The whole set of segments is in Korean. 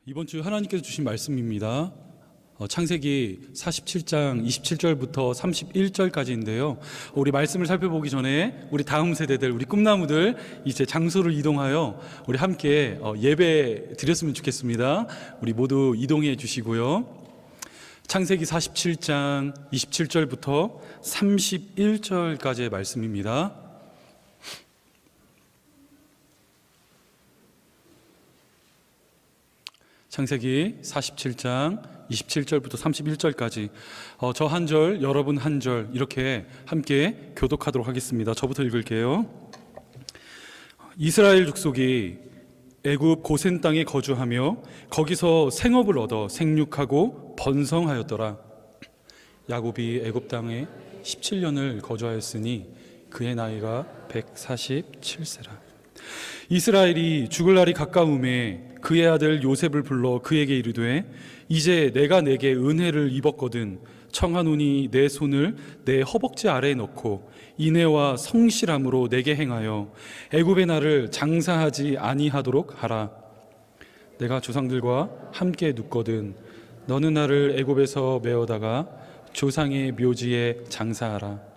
이번 주 하나님께서 주신 말씀입니다. 창세기 47장 27절부터 31절까지인데요. 우리 말씀을 살펴보기 전에 우리 다음 세대들, 우리 꿈나무들 이제 장소를 이동하여 우리 함께 예배 드렸으면 좋겠습니다. 우리 모두 이동해 주시고요. 창세기 47장 27절부터 31절까지의 말씀입니다. 창세기 47장 27절부터 31절까지 저 한 절, 여러분 한 절 이렇게 함께 교독하도록 하겠습니다. 저부터 읽을게요. 이스라엘 족속이 애굽 고센 땅에 거주하며 거기서 생업을 얻어 생육하고 번성하였더라. 야곱이 애굽 땅에 17년을 거주하였으니 그의 나이가 147세라. 이스라엘이 죽을 날이 가까움에 그의 아들 요셉을 불러 그에게 이르되 이제 내가 내게 은혜를 입었거든 청하노니 내 손을 내 허벅지 아래에 넣고 인애와 성실함으로 내게 행하여 애굽의 나를 장사하지 아니하도록 하라. 내가 조상들과 함께 눕거든 너는 나를 애굽에서 메어다가 조상의 묘지에 장사하라.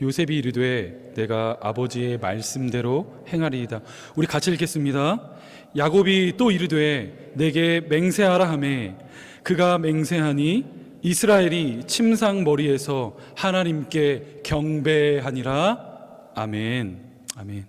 요셉이 이르되 내가 아버지의 말씀대로 행하리이다. 우리 같이 읽겠습니다. 야곱이 또 이르되 내게 맹세하라 하매 그가 맹세하니 이스라엘이 침상 머리에서 하나님께 경배하니라. 아멘. 아멘.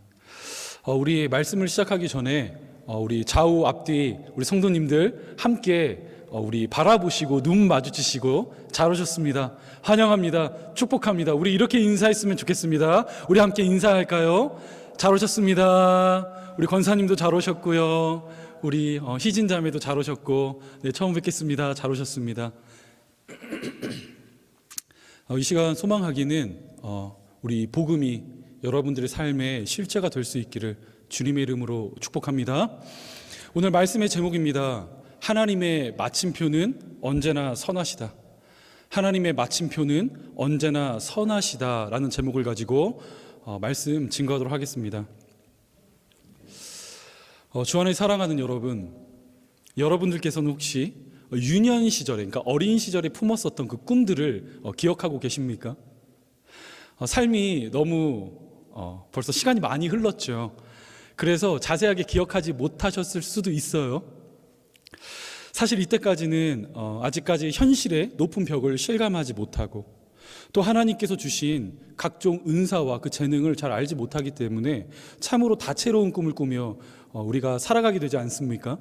우리 말씀을 시작하기 전에 우리 좌우 앞뒤 우리 성도님들 함께 우리 바라보시고 눈 마주치시고 잘 오셨습니다. 환영합니다. 축복합니다. 우리 이렇게 인사했으면 좋겠습니다. 우리 함께 인사할까요? 잘 오셨습니다. 우리 권사님도 잘 오셨고요. 우리 희진 자매도 잘 오셨고, 네, 처음 뵙겠습니다. 잘 오셨습니다. 이 시간 소망하기는 우리 복음이 여러분들의 삶의 실제가 될 수 있기를 주님의 이름으로 축복합니다. 오늘 말씀의 제목입니다. 하나님의 마침표는 언제나 선하시다. 하나님의 마침표는 언제나 선하시다라는 제목을 가지고 말씀 증거하도록 하겠습니다. 주 안에 사랑하는 여러분, 여러분들께서는 혹시 유년 시절에, 그러니까 어린 시절에 품었었던 그 꿈들을 기억하고 계십니까? 삶이 너무 벌써 시간이 많이 흘렀죠. 그래서 자세하게 기억하지 못하셨을 수도 있어요. 사실 이때까지는 아직까지 현실의 높은 벽을 실감하지 못하고 또 하나님께서 주신 각종 은사와 그 재능을 잘 알지 못하기 때문에 참으로 다채로운 꿈을 꾸며 우리가 살아가게 되지 않습니까?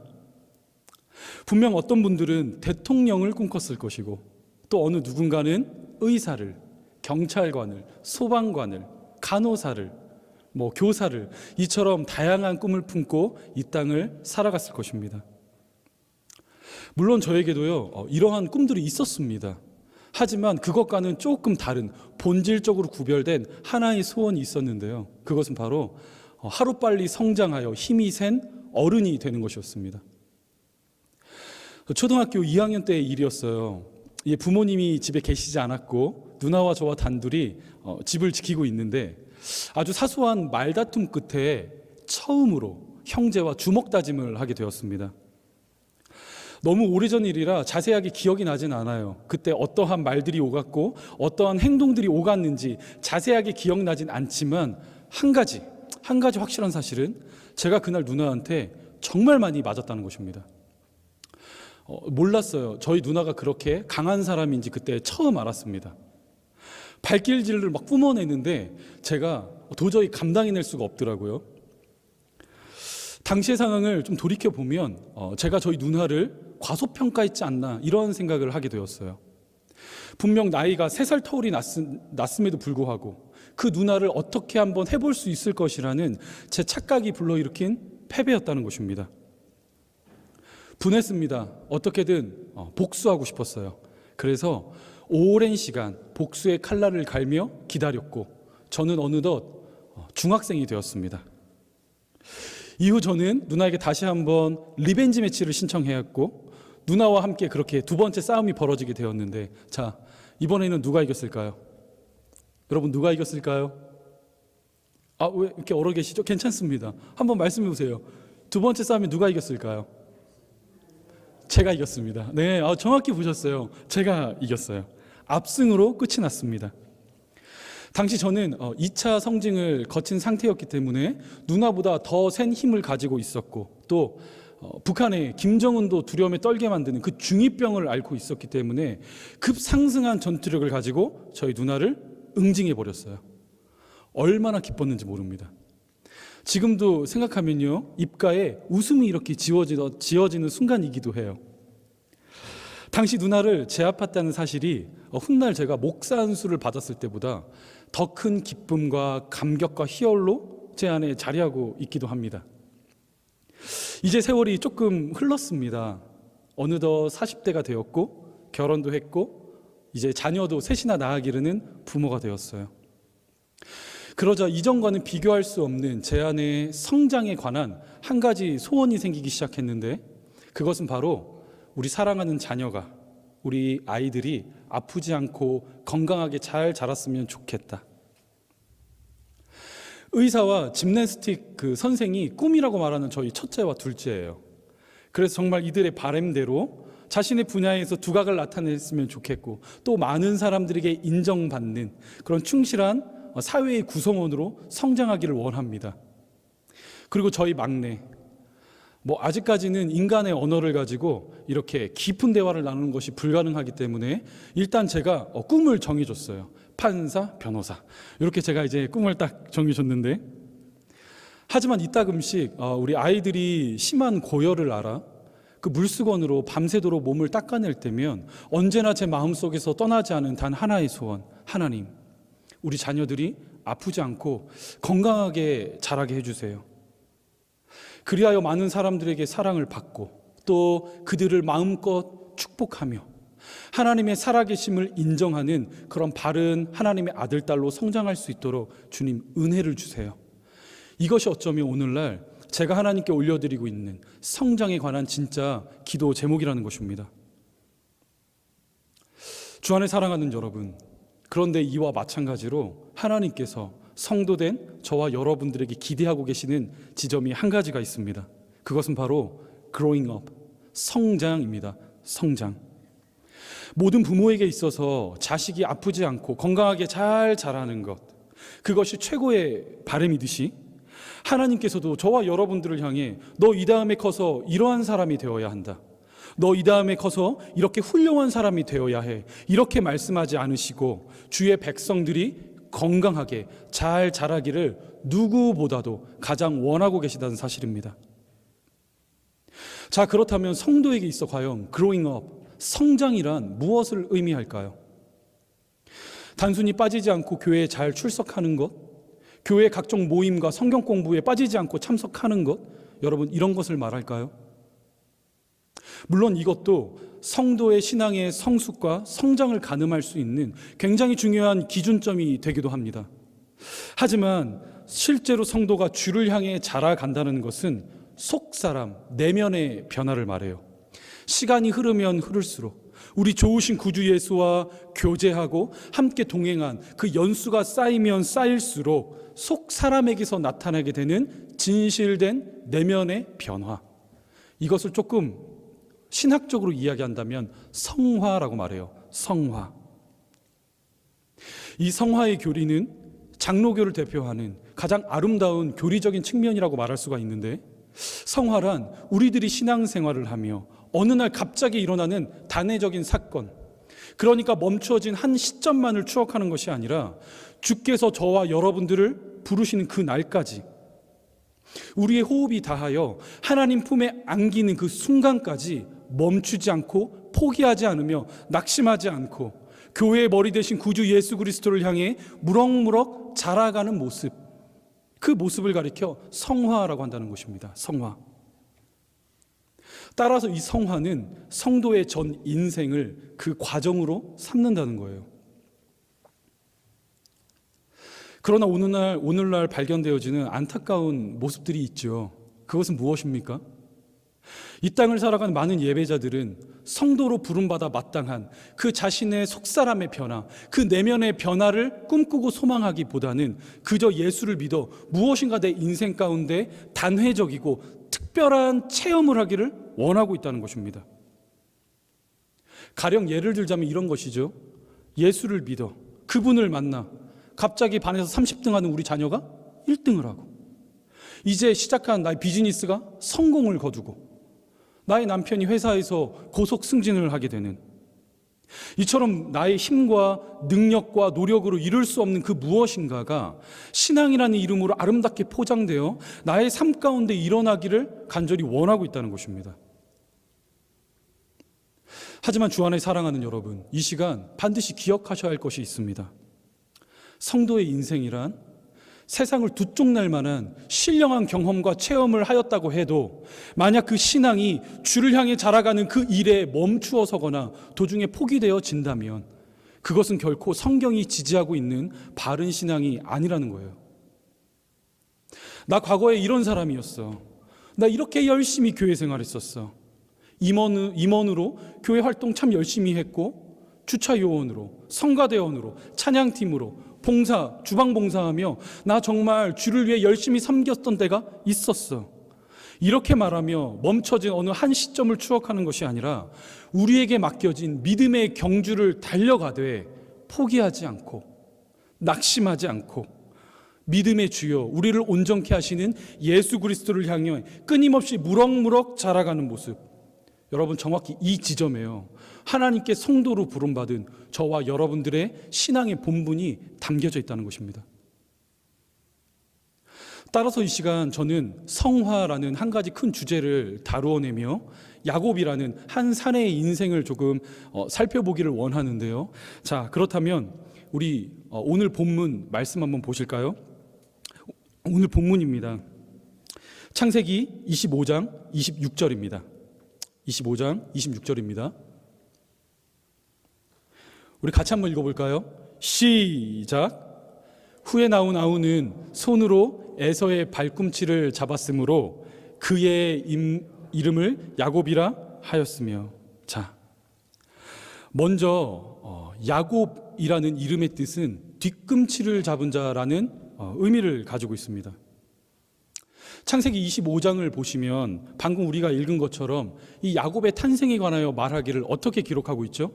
분명 어떤 분들은 대통령을 꿈꿨을 것이고 또 어느 누군가는 의사를, 경찰관을, 소방관을, 간호사를, 교사를 이처럼 다양한 꿈을 품고 이 땅을 살아갔을 것입니다. 물론 저에게도요 이러한 꿈들이 있었습니다. 하지만 그것과는 조금 다른 본질적으로 구별된 하나의 소원이 있었는데요. 그것은 바로 하루빨리 성장하여 힘이 센 어른이 되는 것이었습니다. 초등학교 2학년 때의 일이었어요. 부모님이 집에 계시지 않았고 누나와 저와 단둘이 집을 지키고 있는데 아주 사소한 말다툼 끝에 처음으로 형제와 주먹 다짐을 하게 되었습니다. 너무 오래전 일이라 자세하게 기억이 나진 않아요. 그때 어떠한 말들이 오갔고 어떠한 행동들이 오갔는지 자세하게 기억나진 않지만 한 가지 확실한 사실은 제가 그날 누나한테 정말 많이 맞았다는 것입니다. 몰랐어요. 저희 누나가 그렇게 강한 사람인지 그때 처음 알았습니다. 발길질을 막 뿜어내는데 제가 도저히 감당해낼 수가 없더라고요. 당시의 상황을 좀 돌이켜보면 제가 저희 누나를 과소평가했지 않나 이런 생각을 하게 되었어요. 분명 나이가 3살 터울이 났음에도 불구하고 그 누나를 어떻게 한번 해볼 수 있을 것이라는 제 착각이 불러일으킨 패배였다는 것입니다. 분했습니다. 어떻게든 복수하고 싶었어요. 그래서 오랜 시간 복수의 칼날을 갈며 기다렸고 저는 어느덧 중학생이 되었습니다. 이후 저는 누나에게 다시 한번 리벤지 매치를 신청해왔고 누나와 함께 그렇게 두 번째 싸움이 벌어지게 되었는데 자, 이번에는 누가 이겼을까요? 여러분 누가 이겼을까요? 왜 이렇게 얼어 계시죠? 괜찮습니다. 한번 말씀해 보세요. 두 번째 싸움이 누가 이겼을까요? 제가 이겼습니다. 네, 정확히 보셨어요. 제가 이겼어요. 압승으로 끝이 났습니다. 당시 저는 2차 성징을 거친 상태였기 때문에 누나보다 더 센 힘을 가지고 있었고, 또 북한의 김정은도 두려움에 떨게 만드는 그 중2병을 앓고 있었기 때문에 급상승한 전투력을 가지고 저희 누나를 응징해 버렸어요. 얼마나 기뻤는지 모릅니다. 지금도 생각하면요, 입가에 웃음이 이렇게 지어지는 순간이기도 해요. 당시 누나를 제압했다는 사실이 훗날 제가 목사 안수를 받았을 때보다 더 큰 기쁨과 감격과 희열로 제 안에 자리하고 있기도 합니다. 이제 세월이 조금 흘렀습니다. 어느덧 40대가 되었고, 결혼도 했고, 이제 자녀도 셋이나 낳아 기르는 부모가 되었어요. 그러자 이전과는 비교할 수 없는 제 안의 성장에 관한 한 가지 소원이 생기기 시작했는데, 그것은 바로 우리 사랑하는 자녀가, 우리 아이들이 아프지 않고 건강하게 잘 자랐으면 좋겠다. 의사와 짐내스틱 그 선생이 꿈이라고 말하는 저희 첫째와 둘째예요. 그래서 정말 이들의 바람대로 자신의 분야에서 두각을 나타냈으면 좋겠고, 또 많은 사람들에게 인정받는 그런 충실한 사회의 구성원으로 성장하기를 원합니다. 그리고 저희 막내, 아직까지는 인간의 언어를 가지고 이렇게 깊은 대화를 나누는 것이 불가능하기 때문에 일단 제가 꿈을 정해줬어요. 판사, 변호사, 이렇게 제가 이제 꿈을 딱 정해줬는데, 하지만 이따금씩 우리 아이들이 심한 고열을 알아 그 물수건으로 밤새도록 몸을 닦아낼 때면 언제나 제 마음속에서 떠나지 않은 단 하나의 소원, 하나님, 우리 자녀들이 아프지 않고 건강하게 자라게 해주세요. 그리하여 많은 사람들에게 사랑을 받고, 또 그들을 마음껏 축복하며 하나님의 살아계심을 인정하는 그런 바른 하나님의 아들, 딸로 성장할 수 있도록 주님 은혜를 주세요. 이것이 어쩌면 오늘날 제가 하나님께 올려드리고 있는 성장에 관한 진짜 기도 제목이라는 것입니다. 주 안에 사랑하는 여러분, 그런데 이와 마찬가지로 하나님께서 성도된 저와 여러분들에게 기대하고 계시는 지점이 한 가지가 있습니다. 그것은 바로 growing up, 성장입니다. 성장. 모든 부모에게 있어서 자식이 아프지 않고 건강하게 잘 자라는 것, 그것이 최고의 바람이듯이 하나님께서도 저와 여러분들을 향해 너 이 다음에 커서 이러한 사람이 되어야 한다, 너 이 다음에 커서 이렇게 훌륭한 사람이 되어야 해, 이렇게 말씀하지 않으시고 주의 백성들이 건강하게 잘 자라기를 누구보다도 가장 원하고 계시다는 사실입니다. 자, 그렇다면 성도에게 있어 과연 growing up, 성장이란 무엇을 의미할까요? 단순히 빠지지 않고 교회에 잘 출석하는 것, 교회 각종 모임과 성경 공부에 빠지지 않고 참석하는 것, 여러분, 이런 것을 말할까요? 물론 이것도 성도의 신앙의 성숙과 성장을 가늠할 수 있는 굉장히 중요한 기준점이 되기도 합니다. 하지만 실제로 성도가 주를 향해 자라간다는 것은 속사람, 내면의 변화를 말해요. 시간이 흐르면 흐를수록 우리 좋으신 구주 예수와 교제하고 함께 동행한 그 연수가 쌓이면 쌓일수록 속사람에게서 나타나게 되는 진실된 내면의 변화, 이것을 조금 신학적으로 이야기한다면 성화라고 말해요. 성화. 이 성화의 교리는 장로교를 대표하는 가장 아름다운 교리적인 측면이라고 말할 수가 있는데, 성화란 우리들이 신앙생활을 하며 어느 날 갑자기 일어나는 단회적인 사건, 그러니까 멈추어진 한 시점만을 추억하는 것이 아니라 주께서 저와 여러분들을 부르시는 그 날까지, 우리의 호흡이 다하여 하나님 품에 안기는 그 순간까지 멈추지 않고 포기하지 않으며 낙심하지 않고 교회의 머리 대신 구주 예수 그리스도를 향해 무럭무럭 자라가는 모습, 그 모습을 가리켜 성화라고 한다는 것입니다. 성화. 따라서 이 성화는 성도의 전 인생을 그 과정으로 삼는다는 거예요. 그러나 오늘날 발견되어지는 안타까운 모습들이 있죠. 그것은 무엇입니까? 이 땅을 살아가는 많은 예배자들은 성도로 부름받아 마땅한 그 자신의 속사람의 변화, 그 내면의 변화를 꿈꾸고 소망하기보다는 그저 예수를 믿어 무엇인가 내 인생 가운데 단회적이고 특별한 체험을 하기를 원하고 있다는 것입니다. 가령 예를 들자면 이런 것이죠. 예수를 믿어 그분을 만나 갑자기 반에서 30등 하는 우리 자녀가 1등을 하고, 이제 시작한 나의 비즈니스가 성공을 거두고, 나의 남편이 회사에서 고속 승진을 하게 되는, 이처럼 나의 힘과 능력과 노력으로 이룰 수 없는 그 무엇인가가 신앙이라는 이름으로 아름답게 포장되어 나의 삶 가운데 일어나기를 간절히 원하고 있다는 것입니다. 하지만 주 안에 사랑하는 여러분, 이 시간 반드시 기억하셔야 할 것이 있습니다. 성도의 인생이란 세상을 두 쪽 날 만한 신령한 경험과 체험을 하였다고 해도 만약 그 신앙이 주를 향해 자라가는 그 일에 멈추어 서거나 도중에 포기되어진다면 그것은 결코 성경이 지지하고 있는 바른 신앙이 아니라는 거예요. 나 과거에 이런 사람이었어. 나 이렇게 열심히 교회 생활했었어. 임원으로 교회 활동 참 열심히 했고, 주차 요원으로, 성가대원으로, 찬양팀으로 봉사, 주방 봉사하며 나 정말 주를 위해 열심히 섬겼던 때가 있었어. 이렇게 말하며 멈춰진 어느 한 시점을 추억하는 것이 아니라 우리에게 맡겨진 믿음의 경주를 달려가되 포기하지 않고 낙심하지 않고 믿음의 주여 우리를 온전케 하시는 예수 그리스도를 향해 끊임없이 무럭무럭 자라가는 모습, 여러분 정확히 이 지점에요, 하나님께 성도로 부름받은 저와 여러분들의 신앙의 본분이 담겨져 있다는 것입니다. 따라서 이 시간 저는 성화라는 한 가지 큰 주제를 다루어내며 야곱이라는 한 사내의 인생을 조금 살펴보기를 원하는데요. 자, 그렇다면 우리 오늘 본문 말씀 한번 보실까요? 오늘 본문입니다. 창세기 25장 26절입니다. 25장 26절입니다. 우리 같이 한번 읽어볼까요? 시작. 후에 나온 아우는 손으로 에서의 발꿈치를 잡았으므로 그의 이름을 야곱이라 하였으며. 자, 먼저 야곱이라는 이름의 뜻은 뒤꿈치를 잡은 자라는 의미를 가지고 있습니다. 창세기 25장을 보시면 방금 우리가 읽은 것처럼 이 야곱의 탄생에 관하여 말하기를 어떻게 기록하고 있죠?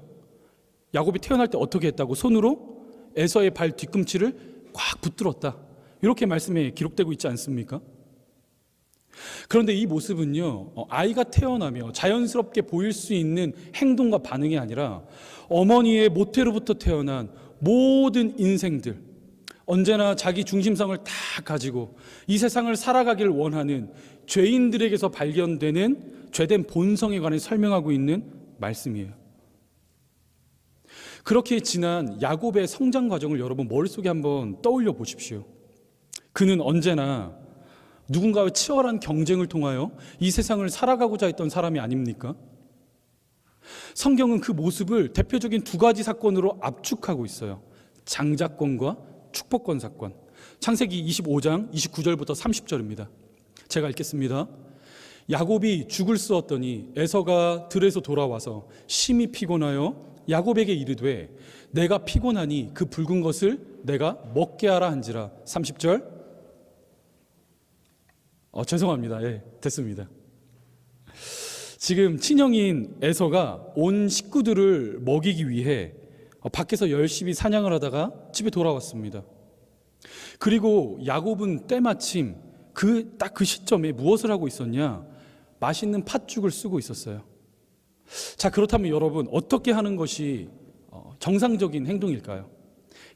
야곱이 태어날 때 어떻게 했다고? 손으로 에서의 발 뒤꿈치를 꽉 붙들었다, 이렇게 말씀에 기록되고 있지 않습니까? 그런데 이 모습은요, 아이가 태어나며 자연스럽게 보일 수 있는 행동과 반응이 아니라 어머니의 모태로부터 태어난 모든 인생들, 언제나 자기 중심성을 다 가지고 이 세상을 살아가길 원하는 죄인들에게서 발견되는 죄된 본성에 관해 설명하고 있는 말씀이에요. 그렇게 지난 야곱의 성장 과정을 여러분 머릿속에 한번 떠올려 보십시오. 그는 언제나 누군가와 치열한 경쟁을 통하여 이 세상을 살아가고자 했던 사람이 아닙니까? 성경은 그 모습을 대표적인 두 가지 사건으로 압축하고 있어요. 장자권과 축복권 사건. 창세기 25장 29절부터 30절입니다. 제가 읽겠습니다. 야곱이 죽을 쓰었더니 에서가 들에서 돌아와서 심히 피곤하여 야곱에게 이르되 내가 피곤하니 그 붉은 것을 내가 먹게 하라 한지라. 30절. 죄송합니다. 예, 됐습니다. 지금 친형인 에서가 온 식구들을 먹이기 위해 밖에서 열심히 사냥을 하다가 집에 돌아왔습니다. 그리고 야곱은 때마침 딱 그 시점에 무엇을 하고 있었냐? 맛있는 팥죽을 쓰고 있었어요. 자, 그렇다면 여러분 어떻게 하는 것이 정상적인 행동일까요?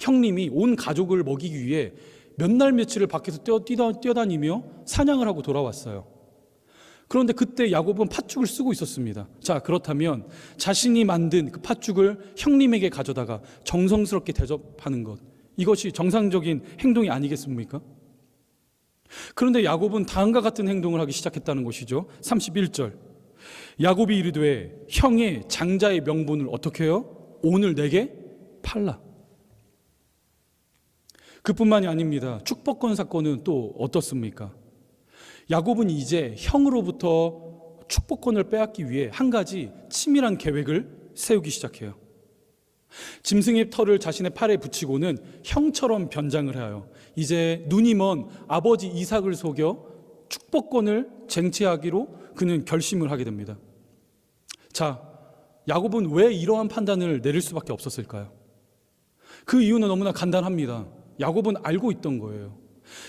형님이 온 가족을 먹이기 위해 몇 날 며칠을 밖에서 뛰어다니며 사냥을 하고 돌아왔어요. 그런데 그때 야곱은 팥죽을 쓰고 있었습니다. 자, 그렇다면 자신이 만든 그 팥죽을 형님에게 가져다가 정성스럽게 대접하는 것, 이것이 정상적인 행동이 아니겠습니까? 그런데 야곱은 다음과 같은 행동을 하기 시작했다는 것이죠. 31절. 야곱이 이르되 형의 장자의 명분을 어떻게 해요? 오늘 내게 팔라. 그뿐만이 아닙니다. 축복권 사건은 또 어떻습니까? 야곱은 이제 형으로부터 축복권을 빼앗기 위해 한 가지 치밀한 계획을 세우기 시작해요. 짐승의 털을 자신의 팔에 붙이고는 형처럼 변장을 해요. 이제 눈이 먼 아버지 이삭을 속여 축복권을 쟁취하기로 그는 결심을 하게 됩니다. 자, 야곱은 왜 이러한 판단을 내릴 수밖에 없었을까요? 그 이유는 너무나 간단합니다. 야곱은 알고 있던 거예요.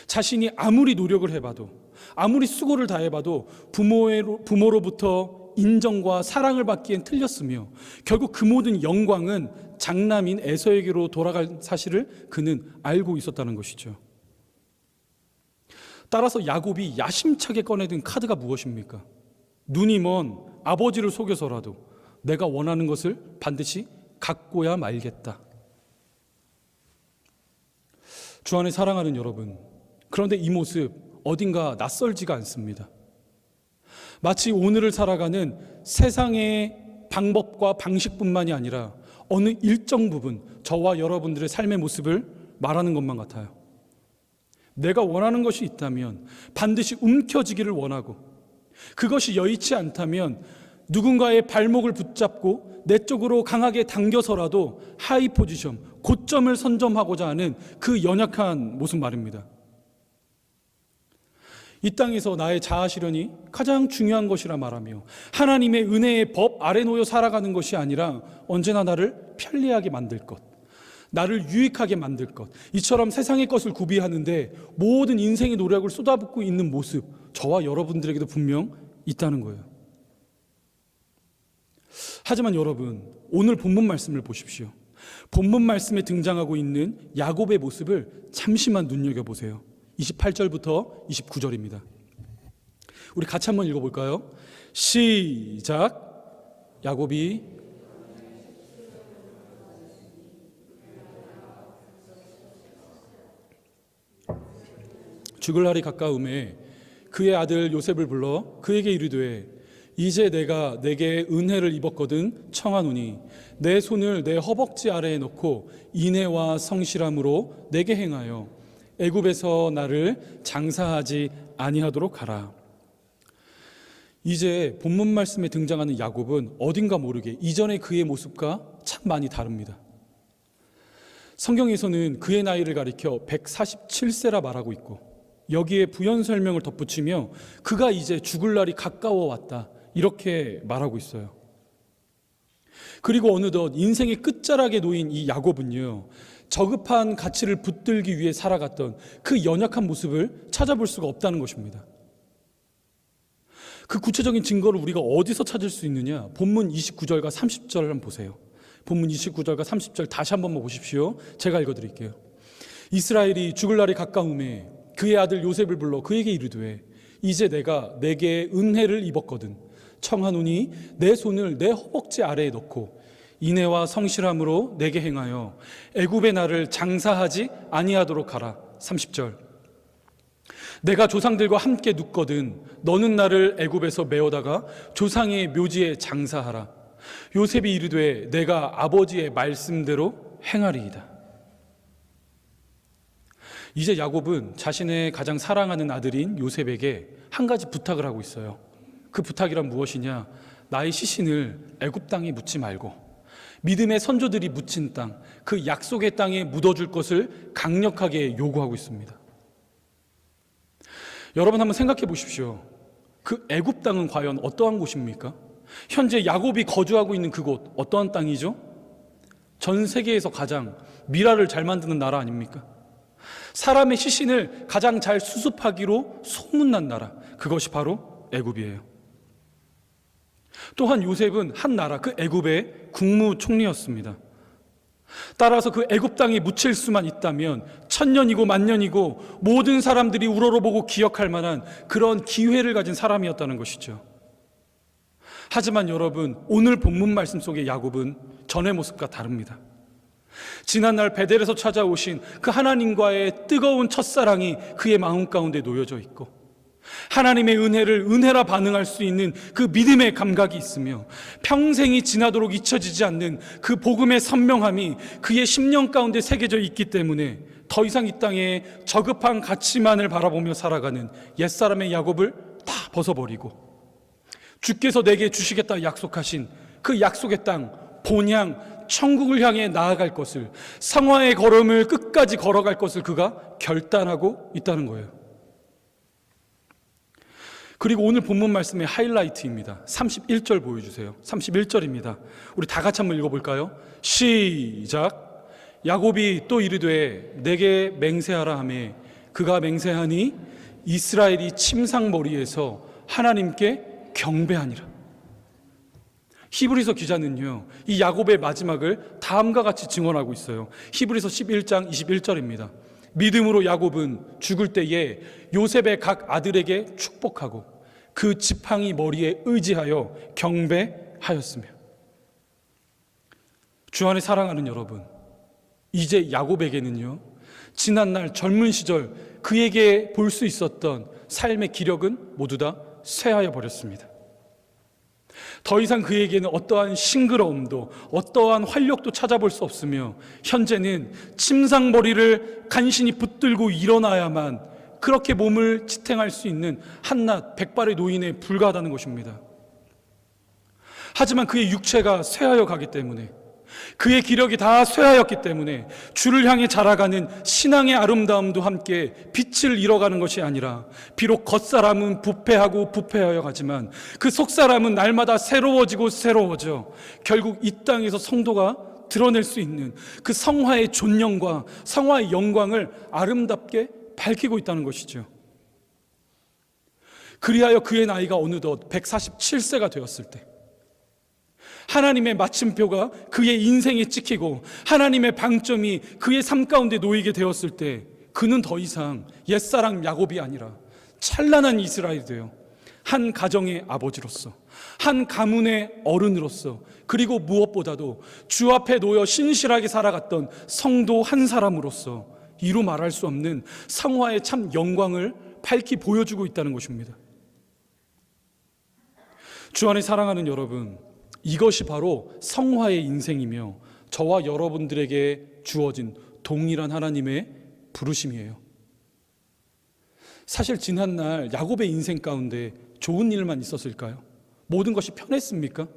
자신이 아무리 노력을 해봐도, 아무리 수고를 다해봐도 부모로부터 인정과 사랑을 받기엔 틀렸으며 결국 그 모든 영광은 장남인 에서에게로 돌아갈 사실을 그는 알고 있었다는 것이죠. 따라서 야곱이 야심차게 꺼내든 카드가 무엇입니까? 눈이 먼 아버지를 속여서라도 내가 원하는 것을 반드시 갖고야 말겠다. 주 안에 사랑하는 여러분, 그런데 이 모습 어딘가 낯설지가 않습니다. 마치 오늘을 살아가는 세상의 방법과 방식뿐만이 아니라 어느 일정 부분 저와 여러분들의 삶의 모습을 말하는 것만 같아요. 내가 원하는 것이 있다면 반드시 움켜쥐기를 원하고, 그것이 여의치 않다면 누군가의 발목을 붙잡고 내 쪽으로 강하게 당겨서라도 하이 포지션, 고점을 선점하고자 하는 그 연약한 모습 말입니다. 이 땅에서 나의 자아 실현이 가장 중요한 것이라 말하며 하나님의 은혜의 법 아래 놓여 살아가는 것이 아니라 언제나 나를 편리하게 만들 것, 나를 유익하게 만들 것, 이처럼 세상의 것을 구비하는데 모든 인생의 노력을 쏟아붓고 있는 모습, 저와 여러분들에게도 분명 있다는 거예요. 하지만 여러분, 오늘 본문 말씀을 보십시오. 본문 말씀에 등장하고 있는 야곱의 모습을 잠시만 눈여겨보세요. 28절부터 29절입니다. 우리 같이 한번 읽어볼까요? 시작. 야곱이 죽을 날이 가까움에 그의 아들 요셉을 불러 그에게 이르되 이제 내가 내게 은혜를 입었거든 청하노니 내 손을 내 허벅지 아래에 놓고 인애와 성실함으로 내게 행하여 애굽에서 나를 장사하지 아니하도록 하라. 이제 본문 말씀에 등장하는 야곱은 어딘가 모르게 이전의 그의 모습과 참 많이 다릅니다. 성경에서는 그의 나이를 가리켜 147세라 말하고 있고, 여기에 부연 설명을 덧붙이며 그가 이제 죽을 날이 가까워 왔다, 이렇게 말하고 있어요. 그리고 어느덧 인생의 끝자락에 놓인 이 야곱은요, 저급한 가치를 붙들기 위해 살아갔던 그 연약한 모습을 찾아볼 수가 없다는 것입니다. 그 구체적인 증거를 우리가 어디서 찾을 수 있느냐? 본문 29절과 30절을 한번 보세요. 본문 29절과 30절 다시 한번 보십시오. 제가 읽어드릴게요. 이스라엘이 죽을 날이 가까움에 그의 아들 요셉을 불러 그에게 이르되 이제 내가 내게 은혜를 입었거든 청하노니 내 손을 내 허벅지 아래에 넣고 인애와 성실함으로 내게 행하여 애굽의 나를 장사하지 아니하도록 하라. 30절. 내가 조상들과 함께 눕거든 너는 나를 애굽에서 메어다가 조상의 묘지에 장사하라. 요셉이 이르되 내가 아버지의 말씀대로 행하리이다. 이제 야곱은 자신의 가장 사랑하는 아들인 요셉에게 한 가지 부탁을 하고 있어요. 그 부탁이란 무엇이냐? 나의 시신을 애굽 땅에 묻지 말고 믿음의 선조들이 묻힌 땅, 그 약속의 땅에 묻어줄 것을 강력하게 요구하고 있습니다. 여러분 한번 생각해 보십시오. 그 애굽 땅은 과연 어떠한 곳입니까? 현재 야곱이 거주하고 있는 그곳 어떠한 땅이죠? 전 세계에서 가장 미라를 잘 만드는 나라 아닙니까? 사람의 시신을 가장 잘 수습하기로 소문난 나라, 그것이 바로 애굽이에요. 또한 요셉은 한 나라 그 애굽의 국무총리였습니다. 따라서 그 애굽 땅에 묻힐 수만 있다면 천년이고 만년이고 모든 사람들이 우러러보고 기억할 만한 그런 기회를 가진 사람이었다는 것이죠. 하지만 여러분, 오늘 본문 말씀 속의 야곱은 전의 모습과 다릅니다. 지난날 베델에서 찾아오신 그 하나님과의 뜨거운 첫사랑이 그의 마음 가운데 놓여져 있고, 하나님의 은혜를 은혜라 반응할 수 있는 그 믿음의 감각이 있으며 평생이 지나도록 잊혀지지 않는 그 복음의 선명함이 그의 심령 가운데 새겨져 있기 때문에 더 이상 이 땅에 저급한 가치만을 바라보며 살아가는 옛사람의 야곱을 다 벗어버리고 주께서 내게 주시겠다 약속하신 그 약속의 땅 본향 천국을 향해 나아갈 것을, 성화의 걸음을 끝까지 걸어갈 것을 그가 결단하고 있다는 거예요. 그리고 오늘 본문 말씀의 하이라이트입니다. 31절 보여주세요. 31절입니다. 우리 다 같이 한번 읽어볼까요? 시작. 야곱이 또 이르되 내게 맹세하라 하매 그가 맹세하니 이스라엘이 침상머리에서 하나님께 경배하니라. 히브리서 기자는요, 이 야곱의 마지막을 다음과 같이 증언하고 있어요. 히브리서 11장 21절입니다. 믿음으로 야곱은 죽을 때에 요셉의 각 아들에게 축복하고 그 지팡이 머리에 의지하여 경배하였으며. 주 안에 사랑하는 여러분, 이제 야곱에게는요, 지난날 젊은 시절 그에게 볼 수 있었던 삶의 기력은 모두 다 쇠하여 버렸습니다. 더 이상 그에게는 어떠한 싱그러움도 어떠한 활력도 찾아볼 수 없으며 현재는 침상머리를 간신히 붙들고 일어나야만 그렇게 몸을 지탱할 수 있는 한낱 백발의 노인에 불과하다는 것입니다. 하지만 그의 육체가 쇠하여 가기 때문에, 그의 기력이 다 쇠하였기 때문에 주를 향해 자라가는 신앙의 아름다움도 함께 빛을 잃어가는 것이 아니라, 비록 겉사람은 부패하고 부패하여 가지만 그 속사람은 날마다 새로워지고 새로워져 결국 이 땅에서 성도가 드러낼 수 있는 그 성화의 존영과 성화의 영광을 아름답게 밝히고 있다는 것이죠. 그리하여 그의 나이가 어느덧 147세가 되었을 때, 하나님의 마침표가 그의 인생에 찍히고 하나님의 방점이 그의 삶 가운데 놓이게 되었을 때, 그는 더 이상 옛사람 야곱이 아니라 찬란한 이스라엘이 되어 한 가정의 아버지로서, 한 가문의 어른으로서, 그리고 무엇보다도 주 앞에 놓여 신실하게 살아갔던 성도 한 사람으로서 이루 말할 수 없는 성화의 참 영광을 밝히 보여주고 있다는 것입니다. 주 안에 사랑하는 여러분, 이것이 바로 성화의 인생이며 저와 여러분들에게 주어진 동일한 하나님의 부르심이에요. 사실 지난날 야곱의 인생 가운데 좋은 일만 있었을까요? 모든 것이 편했습니까?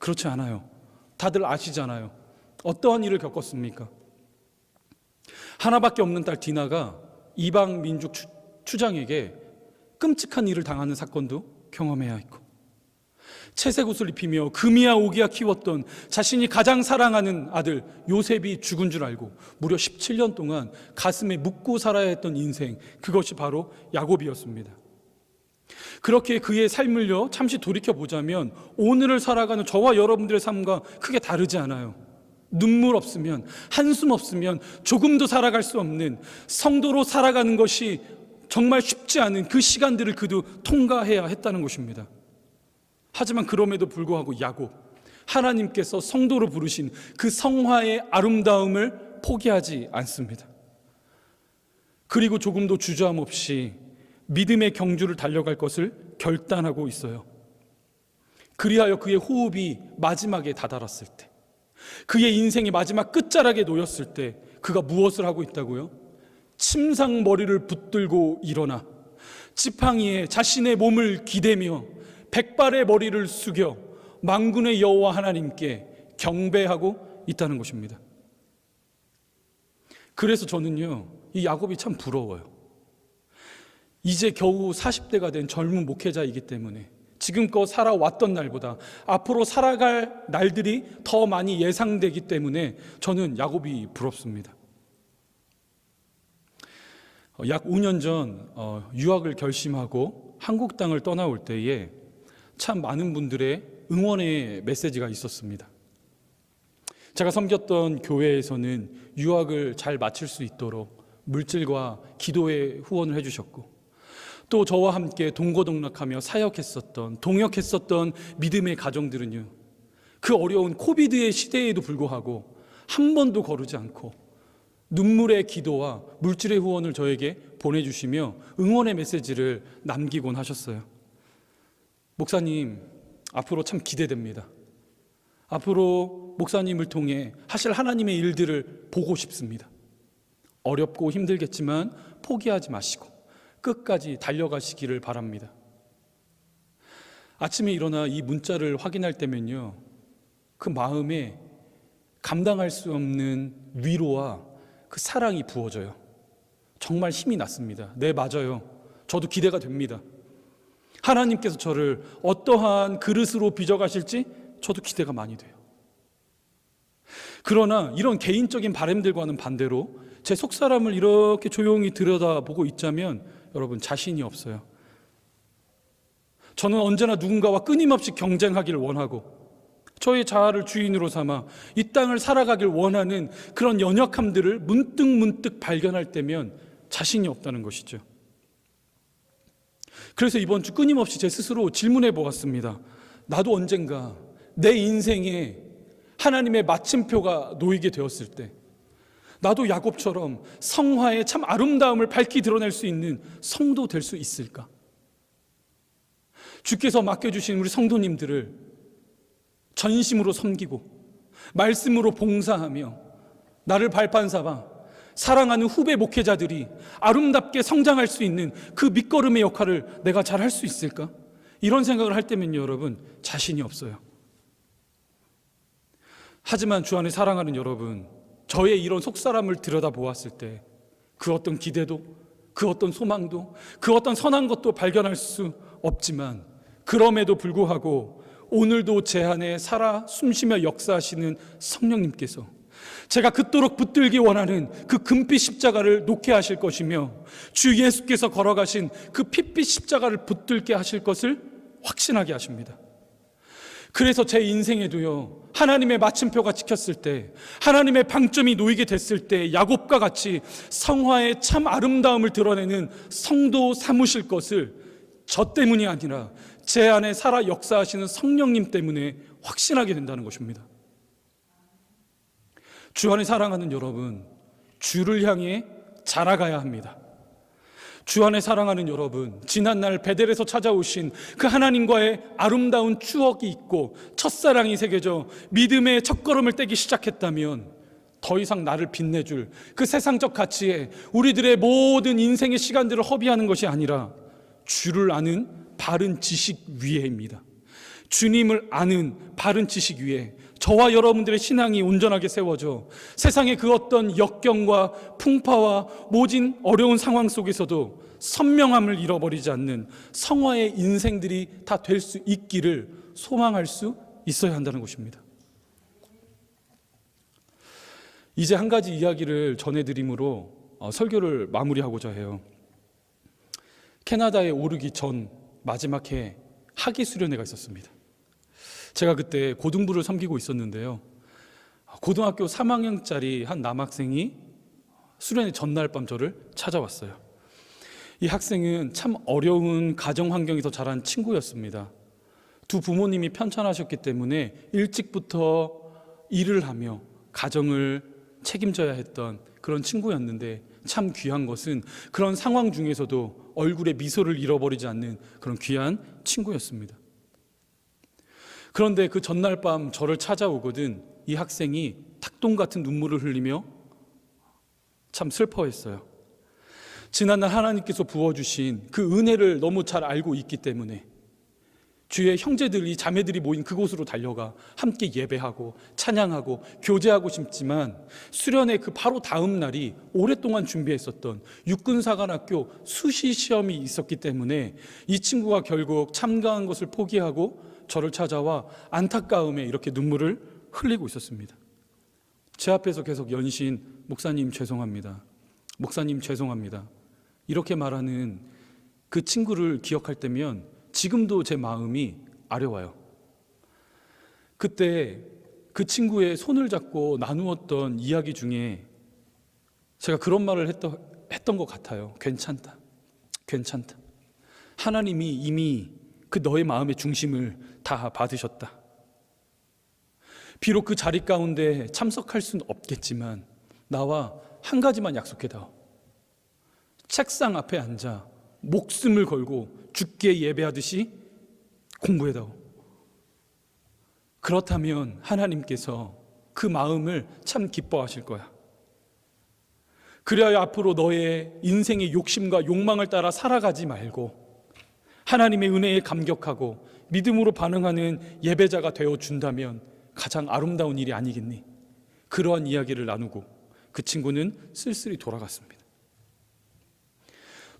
그렇지 않아요. 다들 아시잖아요. 어떠한 일을 겪었습니까? 하나밖에 없는 딸 디나가 이방 민족 추장에게 끔찍한 일을 당하는 사건도 경험해야 했고, 채색 옷을 입히며 금이야 오기야 키웠던 자신이 가장 사랑하는 아들 요셉이 죽은 줄 알고 무려 17년 동안 가슴에 묻고 살아야 했던 인생, 그것이 바로 야곱이었습니다. 그렇게 그의 삶을요, 잠시 돌이켜보자면 오늘을 살아가는 저와 여러분들의 삶과 크게 다르지 않아요. 눈물 없으면, 한숨 없으면 조금도 살아갈 수 없는, 성도로 살아가는 것이 정말 쉽지 않은 그 시간들을 그도 통과해야 했다는 것입니다. 하지만 그럼에도 불구하고 야곱, 하나님께서 성도로 부르신 그 성화의 아름다움을 포기하지 않습니다. 그리고 조금도 주저함 없이 믿음의 경주를 달려갈 것을 결단하고 있어요. 그리하여 그의 호흡이 마지막에 다다랐을 때, 그의 인생이 마지막 끝자락에 놓였을 때 그가 무엇을 하고 있다고요? 침상머리를 붙들고 일어나 지팡이에 자신의 몸을 기대며 백발의 머리를 숙여 만군의 여호와 하나님께 경배하고 있다는 것입니다. 그래서 저는요, 이 야곱이 참 부러워요. 이제 겨우 40대가 된 젊은 목회자이기 때문에 지금껏 살아왔던 날보다 앞으로 살아갈 날들이 더 많이 예상되기 때문에 저는 야곱이 부럽습니다. 약 5년 전 유학을 결심하고 한국 땅을 떠나올 때에 참 많은 분들의 응원의 메시지가 있었습니다. 제가 섬겼던 교회에서는 유학을 잘 마칠 수 있도록 물질과 기도의 후원을 해주셨고, 또 저와 함께 동고동락하며 사역했었던, 동역했었던 믿음의 가정들은요, 그 어려운 코비드의 시대에도 불구하고 한 번도 거르지 않고 눈물의 기도와 물질의 후원을 저에게 보내주시며 응원의 메시지를 남기곤 하셨어요. 목사님, 앞으로 참 기대됩니다. 앞으로 목사님을 통해 하실 하나님의 일들을 보고 싶습니다. 어렵고 힘들겠지만 포기하지 마시고 끝까지 달려가시기를 바랍니다. 아침에 일어나 이 문자를 확인할 때면요, 그 마음에 감당할 수 없는 위로와 그 사랑이 부어져요. 정말 힘이 났습니다. 네, 맞아요. 저도 기대가 됩니다. 하나님께서 저를 어떠한 그릇으로 빚어가실지 저도 기대가 많이 돼요. 그러나 이런 개인적인 바람들과는 반대로 제 속사람을 이렇게 조용히 들여다보고 있자면 여러분, 자신이 없어요. 저는 언제나 누군가와 끊임없이 경쟁하기를 원하고 저의 자아를 주인으로 삼아 이 땅을 살아가길 원하는 그런 연약함들을 문득 발견할 때면 자신이 없다는 것이죠. 그래서 이번 주 끊임없이 제 스스로 질문해 보았습니다. 나도 언젠가 내 인생에 하나님의 마침표가 놓이게 되었을 때 나도 야곱처럼 성화의 참 아름다움을 밝히 드러낼 수 있는 성도 될 수 있을까? 주께서 맡겨주신 우리 성도님들을 전심으로 섬기고 말씀으로 봉사하며 나를 발판 삼아 사랑하는 후배 목회자들이 아름답게 성장할 수 있는 그 밑거름의 역할을 내가 잘 할 수 있을까? 이런 생각을 할 때면요, 여러분, 자신이 없어요. 하지만 주 안에 사랑하는 여러분, 저의 이런 속사람을 들여다보았을 때 그 어떤 기대도, 그 어떤 소망도, 그 어떤 선한 것도 발견할 수 없지만 그럼에도 불구하고 오늘도 제 안에 살아 숨쉬며 역사하시는 성령님께서 제가 그토록 붙들기 원하는 그 금빛 십자가를 놓게 하실 것이며 주 예수께서 걸어가신 그 핏빛 십자가를 붙들게 하실 것을 확신하게 하십니다. 그래서 제 인생에도요, 하나님의 마침표가 찍혔을 때, 하나님의 방점이 놓이게 됐을 때 야곱과 같이 성화의 참 아름다움을 드러내는 성도 삼으실 것을 저 때문이 아니라 제 안에 살아 역사하시는 성령님 때문에 확신하게 된다는 것입니다. 주 안에 사랑하는 여러분, 주를 향해 자라가야 합니다. 주 안에 사랑하는 여러분, 지난날 베델에서 찾아오신 그 하나님과의 아름다운 추억이 있고 첫사랑이 새겨져 믿음의 첫걸음을 떼기 시작했다면 더 이상 나를 빛내줄 그 세상적 가치에 우리들의 모든 인생의 시간들을 허비하는 것이 아니라 주를 아는 바른 지식 위에입니다. 주님을 아는 바른 지식 위에 저와 여러분들의 신앙이 온전하게 세워져 세상의 그 어떤 역경과 풍파와 모진 어려운 상황 속에서도 선명함을 잃어버리지 않는 성화의 인생들이 다 될 수 있기를 소망할 수 있어야 한다는 것입니다. 이제 한 가지 이야기를 전해드림으로 설교를 마무리하고자 해요. 캐나다에 오르기 전 마지막 해 학위 수련회가 있었습니다. 제가 그때 고등부를 섬기고 있었는데요, 고등학교 3학년짜리 한 남학생이 수련회 전날 밤 저를 찾아왔어요. 이 학생은 참 어려운 가정 환경에서 자란 친구였습니다. 두 부모님이 편찮으셨기 때문에 일찍부터 일을 하며 가정을 책임져야 했던 그런 친구였는데, 참 귀한 것은 그런 상황 중에서도 얼굴에 미소를 잃어버리지 않는 그런 귀한 친구였습니다. 그런데 그 전날 밤 저를 찾아오거든 이 학생이 닭똥 같은 눈물을 흘리며 참 슬퍼했어요. 지난날 하나님께서 부어주신 그 은혜를 너무 잘 알고 있기 때문에 주의 형제들이, 자매들이 모인 그곳으로 달려가 함께 예배하고 찬양하고 교제하고 싶지만 수련회 그 바로 다음 날이 오랫동안 준비했었던 육군사관학교 수시 시험이 있었기 때문에 이 친구가 결국 참가한 것을 포기하고 저를 찾아와 안타까움에 이렇게 눈물을 흘리고 있었습니다. 제 앞에서 계속 연신 목사님 죄송합니다, 목사님 죄송합니다 이렇게 말하는 그 친구를 기억할 때면 지금도 제 마음이 아려와요. 그때 그 친구의 손을 잡고 나누었던 이야기 중에 제가 그런 말을 했던 것 같아요. 괜찮다, 괜찮다. 하나님이 이미 그 너의 마음의 중심을 다 받으셨다. 비록 그 자리 가운데 참석할 수는 없겠지만 나와 한 가지만 약속해다오. 책상 앞에 앉아 목숨을 걸고 주께 예배하듯이 공부해다오. 그렇다면 하나님께서 그 마음을 참 기뻐하실 거야. 그래야 앞으로 너의 인생의 욕심과 욕망을 따라 살아가지 말고 하나님의 은혜에 감격하고 믿음으로 반응하는 예배자가 되어준다면 가장 아름다운 일이 아니겠니? 그러한 이야기를 나누고 그 친구는 쓸쓸히 돌아갔습니다.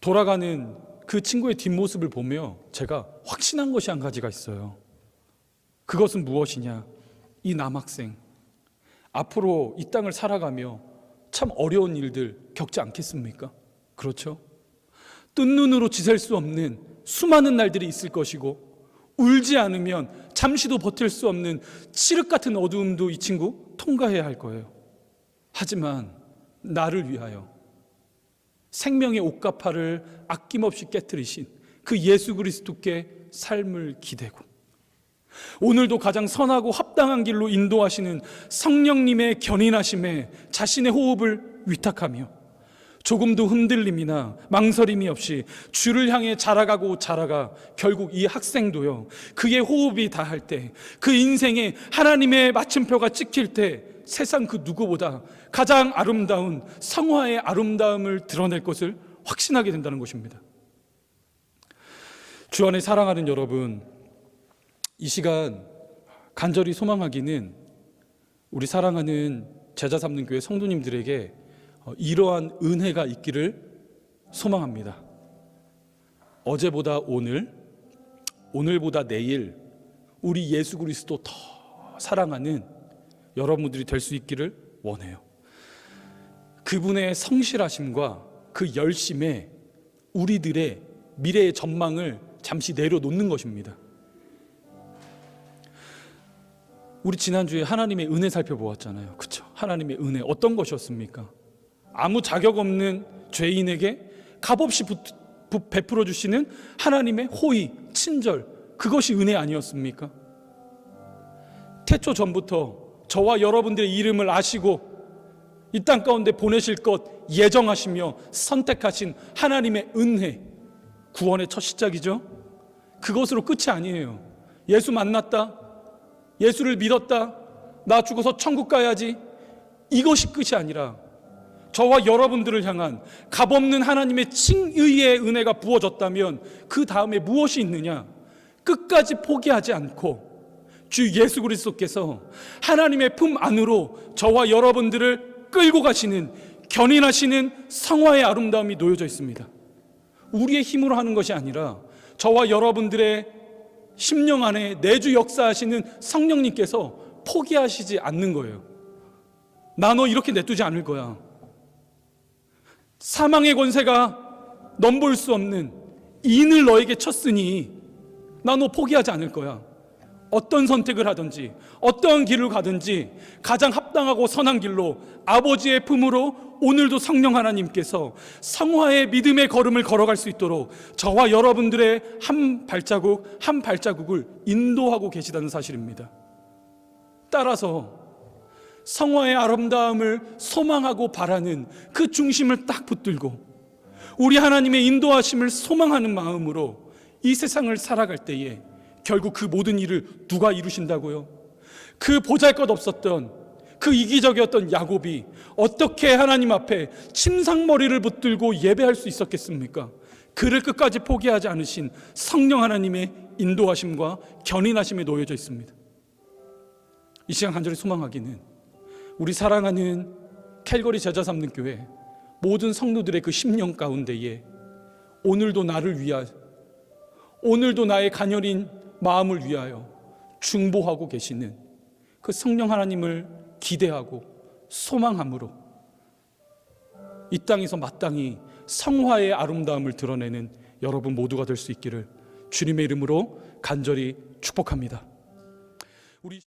돌아가는 그 친구의 뒷모습을 보며 제가 확신한 것이 한 가지가 있어요. 그것은 무엇이냐? 이 남학생 앞으로 이 땅을 살아가며 참 어려운 일들 겪지 않겠습니까? 그렇죠? 뜬 눈으로 지샐 수 없는 수많은 날들이 있을 것이고, 울지 않으면 잠시도 버틸 수 없는 칠흑 같은 어두움도 이 친구 통과해야 할 거예요. 하지만 나를 위하여 생명의 옥가파를 아낌없이 깨뜨리신 그 예수 그리스도께 삶을 기대고, 오늘도 가장 선하고 합당한 길로 인도하시는 성령님의 견인하심에 자신의 호흡을 위탁하며 조금도 흔들림이나 망설임이 없이 주를 향해 자라가 결국 이 학생도요, 그의 호흡이 다할 때, 그 인생에 하나님의 마침표가 찍힐 때 세상 그 누구보다 가장 아름다운 성화의 아름다움을 드러낼 것을 확신하게 된다는 것입니다. 주 안에 사랑하는 여러분, 이 시간 간절히 소망하기는 우리 사랑하는 제자 삼는 교회 성도님들에게 이러한 은혜가 있기를 소망합니다. 어제보다 오늘, 오늘보다 내일 우리 예수 그리스도 더 사랑하는 여러분들이 될 수 있기를 원해요. 그분의 성실하심과 그 열심에 우리들의 미래의 전망을 잠시 내려놓는 것입니다. 우리 지난주에 하나님의 은혜 살펴보았잖아요. 그렇죠? 하나님의 은혜 어떤 것이었습니까? 아무 자격 없는 죄인에게 값없이 베풀어 주시는 하나님의 호의, 친절, 그것이 은혜 아니었습니까? 태초 전부터 저와 여러분들의 이름을 아시고 이 땅 가운데 보내실 것 예정하시며 선택하신 하나님의 은혜, 구원의 첫 시작이죠. 그것으로 끝이 아니에요. 예수 만났다, 예수를 믿었다, 나 죽어서 천국 가야지, 이것이 끝이 아니라 저와 여러분들을 향한 값없는 하나님의 칭의의 은혜가 부어졌다면 그 다음에 무엇이 있느냐? 끝까지 포기하지 않고 주 예수 그리스도께서 하나님의 품 안으로 저와 여러분들을 끌고 가시는, 견인하시는 성화의 아름다움이 놓여져 있습니다. 우리의 힘으로 하는 것이 아니라 저와 여러분들의 심령 안에 내주 역사하시는 성령님께서 포기하시지 않는 거예요. 나 너 이렇게 내두지 않을 거야. 사망의 권세가 넘볼 수 없는 인을 너에게 쳤으니 나 너 포기하지 않을 거야. 어떤 선택을 하든지 어떠한 길을 가든지 가장 합당하고 선한 길로 아버지의 품으로 오늘도 성령 하나님께서 성화의 믿음의 걸음을 걸어갈 수 있도록 저와 여러분들의 한 발자국 한 발자국을 인도하고 계시다는 사실입니다. 따라서 성화의 아름다움을 소망하고 바라는 그 중심을 딱 붙들고 우리 하나님의 인도하심을 소망하는 마음으로 이 세상을 살아갈 때에 결국 그 모든 일을 누가 이루신다고요? 그 보잘것없었던, 그 이기적이었던 야곱이 어떻게 하나님 앞에 침상머리를 붙들고 예배할 수 있었겠습니까? 그를 끝까지 포기하지 않으신 성령 하나님의 인도하심과 견인하심에 놓여져 있습니다. 이 시간 간절히 소망하기는 우리 사랑하는 캘거리 제자 삼는 교회 모든 성도들의 그 심령 가운데에 오늘도 나를 위하여, 오늘도 나의 가녀린 마음을 위하여 중보하고 계시는 그 성령 하나님을 기대하고 소망함으로 이 땅에서 마땅히 성화의 아름다움을 드러내는 여러분 모두가 될 수 있기를 주님의 이름으로 간절히 축복합니다. 우리